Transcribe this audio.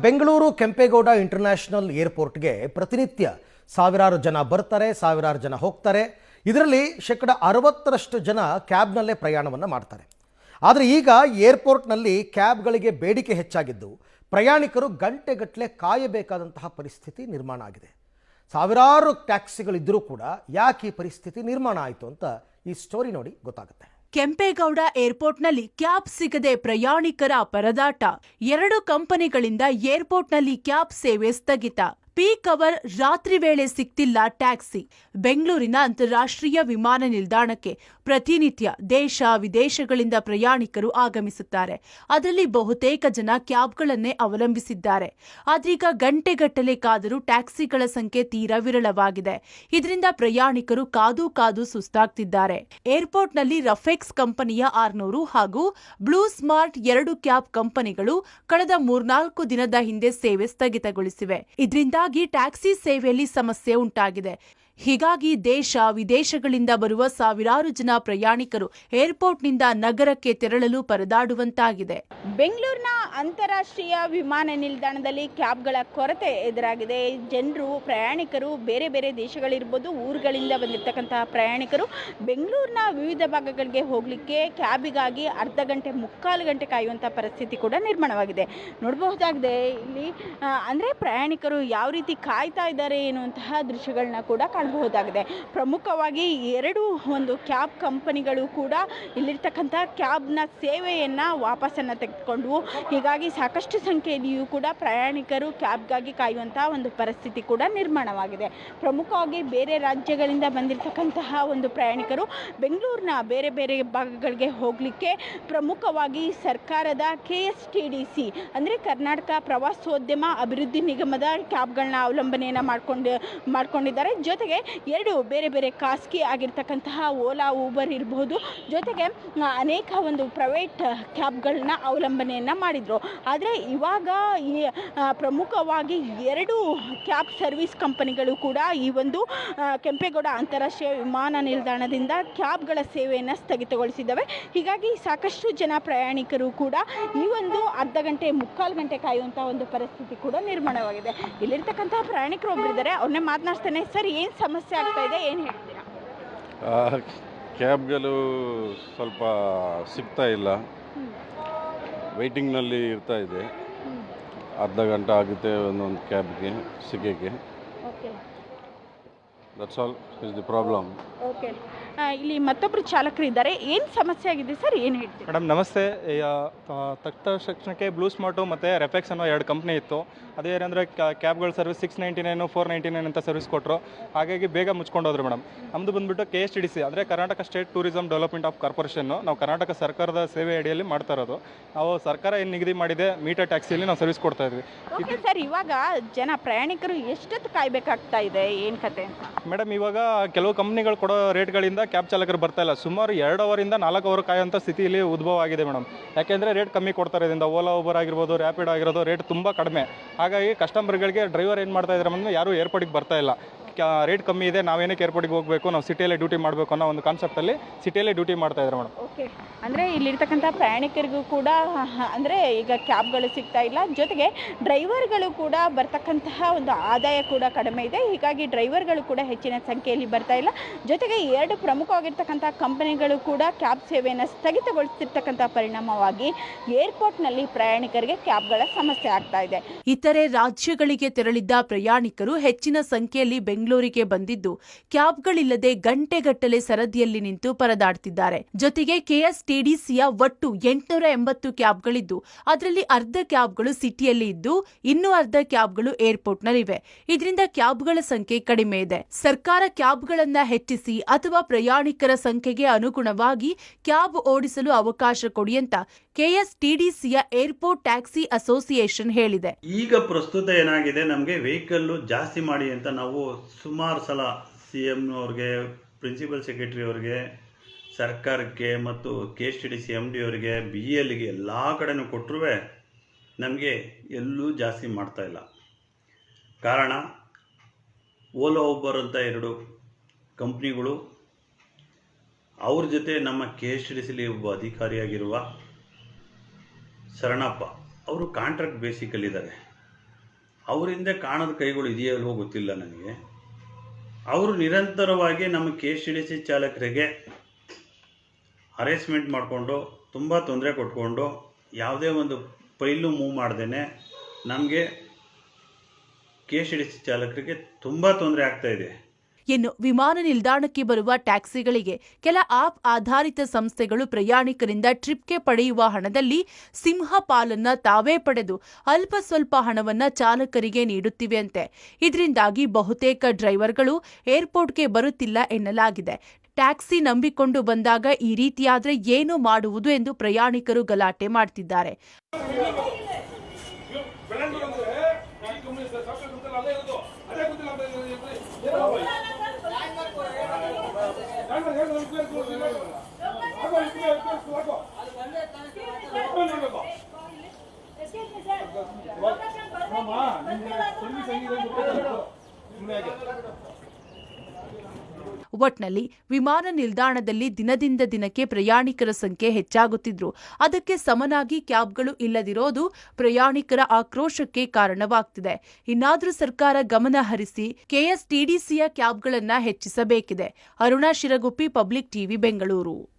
Bengaluru Kempegowda international ಏರ್ಪೋರ್ಟ್ಗೆ ಪ್ರತಿನಿತ್ಯ ಸಾವಿರಾರು ಜನ ಬರ್ತಾರೆ, ಸಾವಿರಾರು ಜನ ಹೋಗ್ತಾರೆ. ಇದರಲ್ಲಿ 60% ಜನ ಕ್ಯಾಬ್ನಲ್ಲೇ ಪ್ರಯಾಣವನ್ನು ಮಾಡ್ತಾರೆ. ಆದರೆ ಈಗ ಏರ್ಪೋರ್ಟ್ನಲ್ಲಿ ಕ್ಯಾಬ್ಗಳಿಗೆ ಬೇಡಿಕೆ ಹೆಚ್ಚಾಗಿದ್ದು ಪ್ರಯಾಣಿಕರು ಗಂಟೆಗಟ್ಟಲೆ ಕಾಯಬೇಕಾದಂತಹ ಪರಿಸ್ಥಿತಿ ನಿರ್ಮಾಣ ಆಗಿದೆ. ಸಾವಿರಾರು ಟ್ಯಾಕ್ಸಿಗಳಿದ್ದರೂ ಕೂಡ ಯಾಕೆ ಈ ಪರಿಸ್ಥಿತಿ ನಿರ್ಮಾಣ ಆಯಿತು ಅಂತ ಈ ಸ್ಟೋರಿ ನೋಡಿ ಗೊತ್ತಾಗುತ್ತೆ. ಕೆಂಪೇಗೌಡ ಏರ್ಪೋರ್ಟ್ನಲ್ಲಿ ಕ್ಯಾಬ್ ಸಿಗದೆ ಪ್ರಯಾಣಿಕರ ಪರದಾಟ. 2 ಕಂಪನಿಗಳಿಂದ ಏರ್ಪೋರ್ಟ್ನಲ್ಲಿ ಕ್ಯಾಬ್ ಸೇವೆ ಸ್ಥಗಿತ. ಪೀಕ್ ಅವರ್ ರಾತ್ರಿ ವೇಳೆ ಸಿಗ್ತಿಲ್ಲ ಟ್ಯಾಕ್ಸಿ. ಬೆಂಗಳೂರಿನ ಅಂತಾರಾಷ್ಟ್ರೀಯ ವಿಮಾನ ನಿಲ್ದಾಣಕ್ಕೆ ಪ್ರತಿನಿತ್ಯ ದೇಶ ವಿದೇಶಗಳಿಂದ ಪ್ರಯಾಣಿಕರು ಆಗಮಿಸುತ್ತಾರೆ. ಅದರಲ್ಲಿ ಬಹುತೇಕ ಜನ ಕ್ಯಾಬ್ಗಳನ್ನೇ ಅವಲಂಬಿಸಿದ್ದಾರೆ. ಆದ್ರೀಗ ಗಂಟೆಗಟ್ಟಲೆ ಕಾದರೂ ಟ್ಯಾಕ್ಸಿಗಳ ಸಂಖ್ಯೆ ತೀರಾ ವಿರಳವಾಗಿದೆ. ಇದರಿಂದ ಪ್ರಯಾಣಿಕರು ಕಾದು ಕಾದು ಸುಸ್ತಾಗ್ತಿದ್ದಾರೆ. ಏರ್ಪೋರ್ಟ್ನಲ್ಲಿ ರಫೆಕ್ಸ್ ಕಂಪನಿಯ 600 ಹಾಗೂ ಬ್ಲೂ ಸ್ಮಾರ್ಟ್ 2 ಕ್ಯಾಬ್ ಕಂಪನಿಗಳು ಕಳೆದ 3-4 ದಿನದ ಹಿಂದೆ ಸೇವೆ ಸ್ಥಗಿತಗೊಳಿಸಿವೆ. ಇದರಿಂದ ಟ್ಯಾಕ್ಸಿ ಸೇವೆಯಲ್ಲಿ ಸಮಸ್ಯೆ ಉಂಟಾಗಿದೆ. ಹೀಗಾಗಿ ದೇಶ ವಿದೇಶಗಳಿಂದ ಬರುವ ಸಾವಿರಾರು ಜನ ಪ್ರಯಾಣಿಕರು ಏರ್ಪೋರ್ಟ್ನಿಂದ ನಗರಕ್ಕೆ ತೆರಳಲು ಪರದಾಡುವಂತಾಗಿದೆ. ಬೆಂಗಳೂರಿನ ಅಂತಾರಾಷ್ಟ್ರೀಯ ವಿಮಾನ ನಿಲ್ದಾಣದಲ್ಲಿ ಕ್ಯಾಬ್ಗಳ ಕೊರತೆ ಎದುರಾಗಿದೆ. ಜನರು ಪ್ರಯಾಣಿಕರು ಬೇರೆ ಬೇರೆ ದೇಶಗಳಿರ್ಬೋದು, ಊರುಗಳಿಂದ ಬಂದಿರತಕ್ಕಂತಹ ಪ್ರಯಾಣಿಕರು ಬೆಂಗಳೂರಿನ ವಿವಿಧ ಭಾಗಗಳಿಗೆ ಹೋಗಲಿಕ್ಕೆ ಕ್ಯಾಬಿಗಾಗಿ ಅರ್ಧ ಗಂಟೆ 3/4 ಗಂಟೆ ಕಾಯುವಂಥ ಪರಿಸ್ಥಿತಿ ಕೂಡ ನಿರ್ಮಾಣವಾಗಿದೆ. ನೋಡಬಹುದಾಗಿದೆ ಇಲ್ಲಿ ಅಂದರೆ ಪ್ರಯಾಣಿಕರು ಯಾವ ರೀತಿ ಕಾಯ್ತಾ ಇದ್ದಾರೆ ಎನ್ನುವಂತಹ ದೃಶ್ಯಗಳನ್ನ ಕೂಡ ಕಾಣಬಹುದಾಗಿದೆ. ಪ್ರಮುಖವಾಗಿ 2 ಕ್ಯಾಬ್ ಕಂಪನಿಗಳು ಕೂಡ ಇಲ್ಲಿರ್ತಕ್ಕಂಥ ಕ್ಯಾಬ್ನ ಸೇವೆಯನ್ನು ವಾಪಸ್ಸನ್ನು ತೆಗೆದುಕೊಂಡವು. ಹೀಗಾಗಿ ಸಾಕಷ್ಟು ಸಂಖ್ಯೆಯಲ್ಲಿಯೂ ಕೂಡ ಪ್ರಯಾಣಿಕರು ಕ್ಯಾಬ್ಗಾಗಿ ಕಾಯುವಂತಹ ಒಂದು ಪರಿಸ್ಥಿತಿ ಕೂಡ ನಿರ್ಮಾಣವಾಗಿದೆ. ಪ್ರಮುಖವಾಗಿ ಬೇರೆ ರಾಜ್ಯಗಳಿಂದ ಬಂದಿರತಕ್ಕಂತಹ ಪ್ರಯಾಣಿಕರು ಬೆಂಗಳೂರಿನ ಬೇರೆ ಬೇರೆ ಭಾಗಗಳಿಗೆ ಹೋಗಲಿಕ್ಕೆ ಪ್ರಮುಖವಾಗಿ ಸರ್ಕಾರದ KSTDC ಅಂದರೆ ಕರ್ನಾಟಕ ಪ್ರವಾಸೋದ್ಯಮ ಅಭಿವೃದ್ಧಿ ನಿಗಮದ ಕ್ಯಾಬ್ಗಳನ್ನ ಅವಲಂಬನೆಯನ್ನು ಮಾಡ್ಕೊಂಡಿದ್ದಾರೆ. ಜೊತೆಗೆ 2 ಬೇರೆ ಬೇರೆ ಖಾಸಗಿ ಆಗಿರ್ತಕ್ಕಂತಹ ಓಲಾ, ಊಬರ್ ಇರಬಹುದು, ಜೊತೆಗೆ ಅನೇಕ ಪ್ರೈವೇಟ್ ಕ್ಯಾಬ್ಗಳನ್ನ ಅವಲಂಬನೆಯನ್ನು ಮಾಡಿದರು. ಆದರೆ ಇವಾಗ ಈ ಪ್ರಮುಖವಾಗಿ 2 ಕ್ಯಾಬ್ ಸರ್ವಿಸ್ ಕಂಪನಿಗಳು ಕೂಡ ಈ ಕೆಂಪೇಗೌಡ ಅಂತಾರಾಷ್ಟ್ರೀಯ ವಿಮಾನ ನಿಲ್ದಾಣದಿಂದ ಕ್ಯಾಬ್ಗಳ ಸೇವೆಯನ್ನು ಸ್ಥಗಿತಗೊಳಿಸಿದ್ದಾವೆ. ಹೀಗಾಗಿ ಸಾಕಷ್ಟು ಜನ ಪ್ರಯಾಣಿಕರು ಕೂಡ ಈ ಅರ್ಧ ಗಂಟೆ 3/4 ಗಂಟೆ ಕಾಯುವಂಥ ಪರಿಸ್ಥಿತಿ ಕೂಡ ನಿರ್ಮಾಣವಾಗಿದೆ. ಇಲ್ಲಿರ್ತಕ್ಕಂತಹ ಪ್ರಯಾಣಿಕರು ಒಬ್ಬರಿದ್ದಾರೆ, ಅವ್ರನ್ನೇ ಮಾತನಾಡ್ತೇನೆ. ಸರ್, ಏನು ಸಮಸ್ಯೆ ಆಗ್ತಾ ಇದೆ, ಏನು ಹೇಳ್ತೀರಾ? ಕ್ಯಾಬ್ಗಳು ಸ್ವಲ್ಪ ಸಿಗ್ತಾ ಇಲ್ಲ, ವೆಯ್ಟಿಂಗ್ನಲ್ಲಿ ಇರ್ತಾ ಇದೆ. ಅರ್ಧ ಗಂಟೆ ಆಗುತ್ತೆ ಒಂದೊಂದು ಕ್ಯಾಬ್ಗೆ ಸಿಗೋಕ್ಕೆ. Okay, that's all is the problem. Okay, ಇಲ್ಲಿ ಮತ್ತೊಬ್ಬರು ಚಾಲಕರು ಇದ್ದಾರೆ. ಏನು ಸಮಸ್ಯೆ ಆಗಿದೆ ಸರ್, ಏನು ಹೇಳ್ತೀರಾ? ಮೇಡಮ್ ನಮಸ್ತೆ. ತಕ್ಷಣಕ್ಕೆ ಬ್ಲೂ ಸ್ಮಾರ್ಟು ಮತ್ತು ರೆಫೆಕ್ಸ್ ಅನ್ನೋ 2 ಕಂಪ್ನಿ ಇತ್ತು. ಅದೇನೆಂದರೆ ಕ್ಯಾಬ್ಗಳ ಸರ್ವಿಸ್ 699, 499 ಅಂತ ಸರ್ವಿಸ್ ಕೊಟ್ಟರು. ಹಾಗಾಗಿ ಬೇಗ ಮುಚ್ಕೊಂಡು ಹೋದ್ರು ಮೇಡಮ್. ನಮ್ಮದು ಬಂದುಬಿಟ್ಟು KSTDC ಅಂದರೆ Karnataka state tourism development of corporation. ನಾವು ಕರ್ನಾಟಕ ಸರ್ಕಾರದ ಸೇವೆ ಅಡಿಯಲ್ಲಿ ಮಾಡ್ತಾ ಇರೋದು. ನಾವು ಸರ್ಕಾರ ಏನು ನಿಗದಿ ಮಾಡಿದೆ ಮೀಟರ್ ಟ್ಯಾಕ್ಸಿಯಲ್ಲಿ ನಾವು ಸರ್ವಿಸ್ ಕೊಡ್ತಾ ಇದ್ವಿ. ಓಕೆ ಸರ್, ಇವಾಗ ಪ್ರಯಾಣಿಕರು ಎಷ್ಟೊತ್ತು ಕಾಯಬೇಕಾಗ್ತಾ ಇದೆ, ಏನು ಕತೆ ಅಂತ? ಮೇಡಮ್, ಇವಾಗ ಕೆಲವು ಕಂಪ್ನಿಗಳು ಕೊಡೋ ರೇಟ್ಗಳಿಂದ ಕ್ಯಾಬ್ ಚಾಲಕರು ಬರ್ತಾ ಇಲ್ಲ. ಸುಮಾರು 2 ಅವರಿಂದ 4 ಅವರ್ ಕಾಯುವಂಥ ಸ್ಥಿತಿಯಲ್ಲಿ ಉದ್ಭವ ಆಗಿದೆ ಮೇಡಮ್. ಯಾಕೆಂದರೆ ರೇಟ್ ಕಮ್ಮಿ ಕೊಡ್ತಾರೆ. ಇದರಿಂದ ಓಲಾ, ಊಬರ್ ಆಗಿರ್ಬೋದು, ರ್ಯಾಪಿಡ್ ಆಗಿರೋದು ರೇಟ್ ತುಂಬ ಕಡಿಮೆ. ಹಾಗಾಗಿ ಕಸ್ಟಮರ್ಗಳಿಗೆ ಡ್ರೈವರ್ ಏನು ಮಾಡ್ತಾ ಇದ್ದಾರೆ ಅಂದರೆ ಯಾರೂ ಏರ್ಪೋರ್ಟಿಗೆ ಬರ್ತಾ ಇಲ್ಲ. ರೇಟ್ ಕಮ್ಮಿ ಇದೆ, ನಾವೇನಕ್ಕೆ ಏರ್ಪೋರ್ಟಿಗೆ ಹೋಗಬೇಕು, ನಾವು ಸಿಟಿಯಲ್ಲೇ ಡ್ಯೂಟಿ ಮಾಡಬೇಕು ಅನ್ನೋ ಒಂದು ಕಾನ್ಸೆಪ್ಟಲ್ಲಿ ಸಿಟಿಯಲ್ಲೇ ಡ್ಯೂಟಿ ಮಾಡ್ತಾ ಇದ್ದಾರೆ ಮೇಡಮ್. ಓಕೆ, ಅಂದರೆ ಇಲ್ಲಿರ್ತಕ್ಕಂಥ ಪ್ರಯಾಣಿಕರಿಗೂ ಕೂಡ ಅಂದರೆ ಈಗ ಕ್ಯಾಬ್ಗಳು ಸಿಗ್ತಾ ಇಲ್ಲ, ಜೊತೆಗೆ ಡ್ರೈವರ್ಗಳು ಕೂಡ ಬರ್ತಕ್ಕಂತಹ ಆದಾಯ ಕೂಡ ಕಡಿಮೆ ಇದೆ. ಹೀಗಾಗಿ ಡ್ರೈವರ್ಗಳು ಕೂಡ ಹೆಚ್ಚಿನ ಸಂಖ್ಯೆಯಲ್ಲಿ ಬರ್ತಾ ಇಲ್ಲ. ಜೊತೆಗೆ 2 ಪ್ರಮುಖವಾಗಿರ್ತಕ್ಕಂಥ ಕಂಪನಿಗಳು ಕೂಡ ಕ್ಯಾಬ್ ಸೇವೆಯನ್ನು ಸ್ಥಗಿತಗೊಳಿಸಿರ್ತಕ್ಕಂಥ ಪರಿಣಾಮವಾಗಿ ಏರ್ಪೋರ್ಟ್ನಲ್ಲಿ ಪ್ರಯಾಣಿಕರಿಗೆ ಕ್ಯಾಬ್ಗಳ ಸಮಸ್ಯೆ ಆಗ್ತಾ ಇದೆ. ಇತರೆ ರಾಜ್ಯಗಳಿಗೆ ತೆರಳಿದ್ದ ಪ್ರಯಾಣಿಕರು ಹೆಚ್ಚಿನ ಸಂಖ್ಯೆಯಲ್ಲಿ ಬೆಂಗಳೂರಿಗೆ ಬಂದಿದ್ದು ಕ್ಯಾಬ್ಗಳಿಲ್ಲದೆ ಗಂಟೆಗಟ್ಟಲೆ ಸರದಿಯಲ್ಲಿ ನಿಂತು ಪರದಾಡ್ತಿದ್ದಾರೆ. ಜೊತೆಗೆ KSTDCಯ ಒಟ್ಟು 880 ಕ್ಯಾಬ್ಗಳಿದ್ದು ಅದರಲ್ಲಿ ಅರ್ಧ ಕ್ಯಾಬ್ಗಳು ಸಿಟಿಯಲ್ಲಿ ಇದ್ದು ಇನ್ನೂ ಅರ್ಧ ಕ್ಯಾಬ್ಗಳು ಏರ್ಪೋರ್ಟ್ನಲ್ಲಿವೆ. ಇದರಿಂದ ಕ್ಯಾಬ್ಗಳ ಸಂಖ್ಯೆ ಕಡಿಮೆ ಇದೆ. ಸರ್ಕಾರ ಕ್ಯಾಬ್ಗಳನ್ನ ಹೆಚ್ಚಿಸಿ ಅಥವಾ ಪ್ರಯಾಣಿಕರ ಸಂಖ್ಯೆಗೆ ಅನುಗುಣವಾಗಿ ಕ್ಯಾಬ್ ಓಡಿಸಲು ಅವಕಾಶ ಕೊಡಿ ಅಂತ KSTDCಯ ಏರ್ಪೋರ್ಟ್ ಟ್ಯಾಕ್ಸಿ ಅಸೋಸಿಯೇಷನ್ ಹೇಳಿದೆ. ಈಗ ಪ್ರಸ್ತುತ ಏನಾಗಿದೆ, ನಮಗೆ ವೆಹಿಕಲ್ಲು ಜಾಸ್ತಿ ಮಾಡಿ ಅಂತ ನಾವು ಸುಮಾರು ಸಲ CM ಅವ್ರಿಗೆ, ಪ್ರಿನ್ಸಿಪಲ್ ಸೆಕ್ರೆಟರಿ ಅವ್ರಿಗೆ, ಸರ್ಕಾರಕ್ಕೆ ಮತ್ತು KSTDC MD ಅವರಿಗೆ, BLಗೆ ಎಲ್ಲ ಕಡೆನೂ ಕೊಟ್ಟರು ನಮಗೆ ಎಲ್ಲೂ ಜಾಸ್ತಿ ಮಾಡ್ತಾಯಿಲ್ಲ. ಕಾರಣ ಓಲಾ, ಊಬರ್ ಅಂತ 2 ಕಂಪ್ನಿಗಳು, ಅವ್ರ ಜೊತೆ ನಮ್ಮ KSTDCಲಿ ಒಬ್ಬ ಅಧಿಕಾರಿಯಾಗಿರುವ ಶರಣಪ್ಪ ಅವರು ಕಾಂಟ್ರಾಕ್ಟ್ ಬೇಸಿಕಲ್ಲಿದ್ದಾರೆ. ಅವರಿಂದ ಕಾಣದ ಕೈಗಳು ಇದೆಯಲ್ವೋ ಗೊತ್ತಿಲ್ಲ ನನಗೆ. ಅವರು ನಿರಂತರವಾಗಿ ನಮ್ಮ KSTDC ಚಾಲಕರಿಗೆ ಹರೇಸ್ಮೆಂಟ್ ಮಾಡಿಕೊಂಡು ತುಂಬ ತೊಂದರೆ ಕೊಟ್ಕೊಂಡು ಯಾವುದೇ ಒಂದು ಫೈಲು ಮೂವ್ ಮಾಡ್ದೇನೆ ನಮಗೆ KSTDC ಚಾಲಕರಿಗೆ ತುಂಬ ತೊಂದರೆ ಆಗ್ತಾ ಇದೆ. ಇನ್ನು ವಿಮಾನ ನಿಲ್ದಾಣಕ್ಕೆ ಬರುವ ಟ್ಯಾಕ್ಸಿಗಳಿಗೆ ಕೆಲ ಆಪ್ ಆಧಾರಿತ ಸಂಸ್ಥೆಗಳು ಪ್ರಯಾಣಿಕರಿಂದ ಟ್ರಿಪ್ಗೆ ಪಡೆಯುವ ಹಣದಲ್ಲಿ ಸಿಂಹ ಪಾಲನ್ನ ತಾವೇ ಪಡೆದು ಅಲ್ಪ ಸ್ವಲ್ಪ ಹಣವನ್ನ ಚಾಲಕರಿಗೆ ನೀಡುತ್ತಿವೆಯಂತೆ. ಇದರಿಂದಾಗಿ ಬಹುತೇಕ ಡ್ರೈವರ್ಗಳು ಏರ್ಪೋರ್ಟ್ಗೆ ಬರುತ್ತಿಲ್ಲ ಎನ್ನಲಾಗಿದೆ. ಟ್ಯಾಕ್ಸಿ ನಂಬಿಕೊಂಡು ಬಂದಾಗ ಈ ರೀತಿಯಾದ್ರೆ ಏನು ಮಾಡುವುದು ಎಂದು ಪ್ರಯಾಣಿಕರು ಗಲಾಟೆ ಮಾಡ್ತಿದ್ದಾರೆ. ಒಟ್ನಲ್ಲಿ ವಿಮಾನ ನಿಲ್ದಾಣದಲ್ಲಿ ದಿನದಿಂದ ದಿನಕ್ಕೆ ಪ್ರಯಾಣಿಕರ ಸಂಖ್ಯೆ ಹೆಚ್ಚಾಗುತ್ತಿದ್ರು ಅದಕ್ಕೆ ಸಮನಾಗಿ ಕ್ಯಾಬ್ಗಳು ಇಲ್ಲದಿರೋದು ಪ್ರಯಾಣಿಕರ ಆಕ್ರೋಶಕ್ಕೆ ಕಾರಣವಾಗ್ತಿದೆ. ಇನ್ನಾದ್ರೂ ಸರ್ಕಾರ ಗಮನ ಹರಿಸಿ KSTDCಯ ಕ್ಯಾಬ್ಗಳನ್ನ ಹೆಚ್ಚಿಸಬೇಕಿದೆ. Aruna Shiraguppi, public TV, Bengaluru.